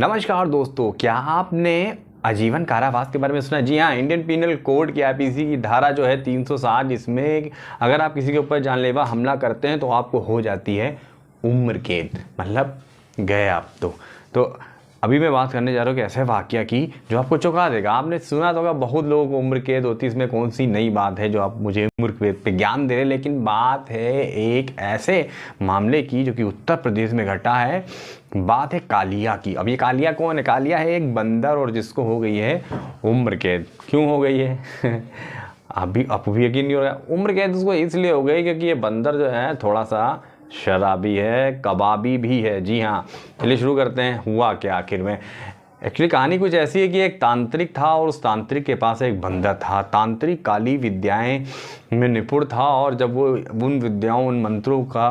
नमस्कार दोस्तों, क्या आपने आजीवन कारावास के बारे में सुना? जी हाँ, इंडियन पीनल कोड की आईपीसी की धारा जो है 360, इसमें अगर आप किसी के ऊपर जानलेवा हमला करते हैं तो आपको हो जाती है उम्र कैद। मतलब गए आप तो अभी मैं बात करने जा रहा हूँ कि ऐसे वाकया की जो आपको चौंका देगा। आपने सुना तो होगा बहुत लोगों को उम्र कैद होती है, इसमें कौन सी नई बात है जो आप मुझे उम्र कैद पे ज्ञान दे रहे हैं। लेकिन बात है एक ऐसे मामले की जो कि उत्तर प्रदेश में घटा है। बात है कालिया की। अब ये कालिया कौन है? कालिया है एक बंदर, और जिसको हो गई है उम्र कैद। क्यों हो गई है? अभी यकीन नहीं हो रहा। उम्र कैद उसको इसलिए हो गई क्योंकि ये बंदर जो है थोड़ा सा शराबी है, कबाबी भी है। जी हाँ, चलिए शुरू करते हैं। हुआ क्या आखिर में? एक्चुअली कहानी कुछ ऐसी है कि एक तांत्रिक था और उस तांत्रिक के पास एक बंदर था। तांत्रिक काली विद्याएं में निपुण था, और जब वो उन विद्याओं, उन मंत्रों का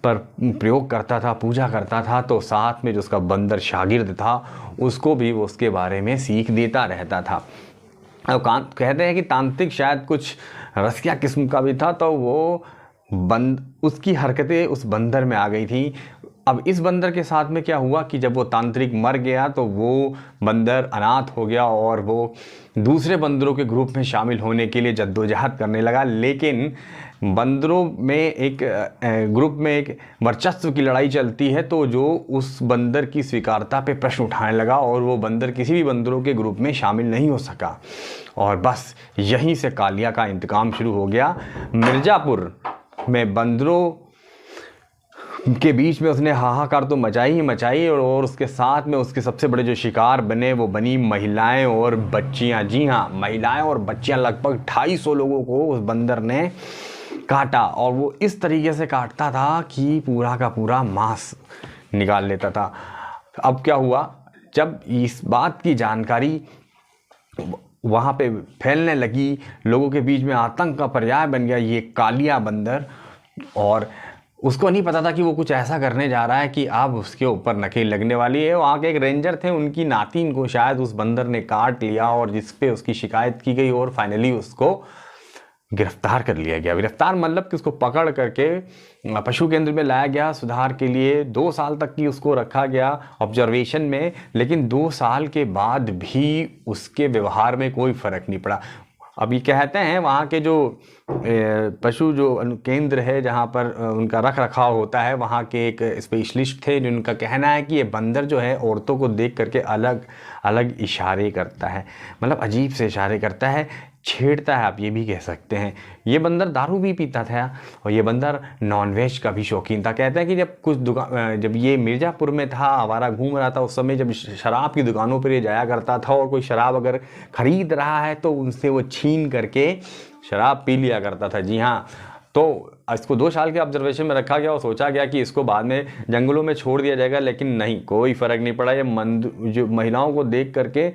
पर प्रयोग करता था, पूजा करता था, तो साथ में जो उसका बंदर शागिर्द था उसको भी वो उसके बारे में सीख देता रहता था। अब कहते हैं कि तांत्रिक शायद कुछ रसिया किस्म का भी था, तो वो उसकी हरकतें उस बंदर में आ गई थी। अब इस बंदर के साथ में क्या हुआ कि जब वो तांत्रिक मर गया तो वो बंदर अनाथ हो गया और वो दूसरे बंदरों के ग्रुप में शामिल होने के लिए जद्दोजहद करने लगा। लेकिन बंदरों में एक ग्रुप में एक वर्चस्व की लड़ाई चलती है, तो जो उस बंदर की स्वीकारता पे प्रश्न उठाने लगा और वो बंदर किसी भी बंदरों के ग्रुप में शामिल नहीं हो सका। और बस यहीं से कालिया का इंतकाम शुरू हो गया। मिर्ज़ापुर में बंदरों के बीच में उसने हाहाकार तो मचाई ही मचाई, और उसके साथ में उसके सबसे बड़े जो शिकार बने वो बनी महिलाएं और बच्चियां। जी हाँ, महिलाएं और बच्चियां। लगभग 250 लोगों को उस बंदर ने काटा, और वो इस तरीके से काटता था कि पूरा का पूरा मांस निकाल लेता था। अब क्या हुआ, जब इस बात की जानकारी वहाँ पे फैलने लगी, लोगों के बीच में आतंक का पर्याय बन गया ये कालिया बंदर। और उसको नहीं पता था कि वो कुछ ऐसा करने जा रहा है कि अब उसके ऊपर नकेल लगने वाली है। वहाँ के एक रेंजर थे, उनकी नातिन को शायद उस बंदर ने काट लिया, और जिस पे उसकी शिकायत की गई और फाइनली उसको गिरफ्तार कर लिया गया। गिरफ्तार मतलब कि उसको पकड़ करके पशु केंद्र में लाया गया सुधार के लिए। 2 साल तक की उसको रखा गया ऑब्जर्वेशन में, लेकिन 2 साल के बाद भी उसके व्यवहार में कोई फ़र्क नहीं पड़ा। अब ये कहते हैं वहाँ के जो पशु जो केंद्र है जहाँ पर उनका रख रखाव होता है, वहाँ के एक स्पेशलिस्ट थे जिनका कहना है कि ये बंदर जो है औरतों को देख करके अलग अलग इशारे करता है। मतलब अजीब से इशारे करता है, छेड़ता है, आप ये भी कह सकते हैं। ये बंदर दारू भी पीता था, और ये बंदर नॉनवेज का भी शौकीन था। कहते हैं कि जब ये मिर्ज़ापुर में था, आवारा घूम रहा था, उस समय जब शराब की दुकानों पर ये जाया करता था, और कोई शराब अगर ख़रीद रहा है तो उनसे वो छीन करके शराब पी लिया करता था। जी हाँ, तो इसको 2 साल के ऑब्जर्वेशन में रखा गया और सोचा गया कि इसको बाद में जंगलों में छोड़ दिया जाएगा, लेकिन नहीं, कोई फ़र्क नहीं पड़ा। ये जो महिलाओं को देख करके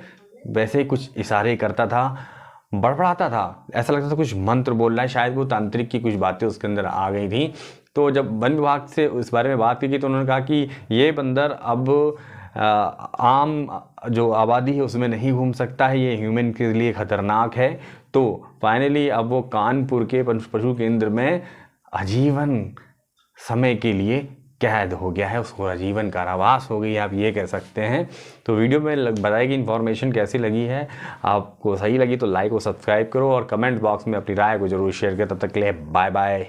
वैसे ही कुछ इशारे करता था, बड़बड़ाता था, ऐसा लगता था कुछ मंत्र बोल रहा है। शायद वो तांत्रिक की कुछ बातें उसके अंदर आ गई थी। तो जब वन विभाग से इस बारे में बात की तो उन्होंने कहा कि ये बंदर अब आम जो आबादी है उसमें नहीं घूम सकता है, ये ह्यूमन के लिए ख़तरनाक है। तो फाइनली अब वो कानपुर के पशु केंद्र में आजीवन समय के लिए कैद हो गया है, उसको आजीवन कारावास हो गई है, आप ये कह सकते हैं। तो वीडियो में बताई गई इन्फॉर्मेशन कैसी लगी है? आपको सही लगी तो लाइक और सब्सक्राइब करो, और कमेंट बॉक्स में अपनी राय को जरूर शेयर करें। तब तक के लिए बाय बाय।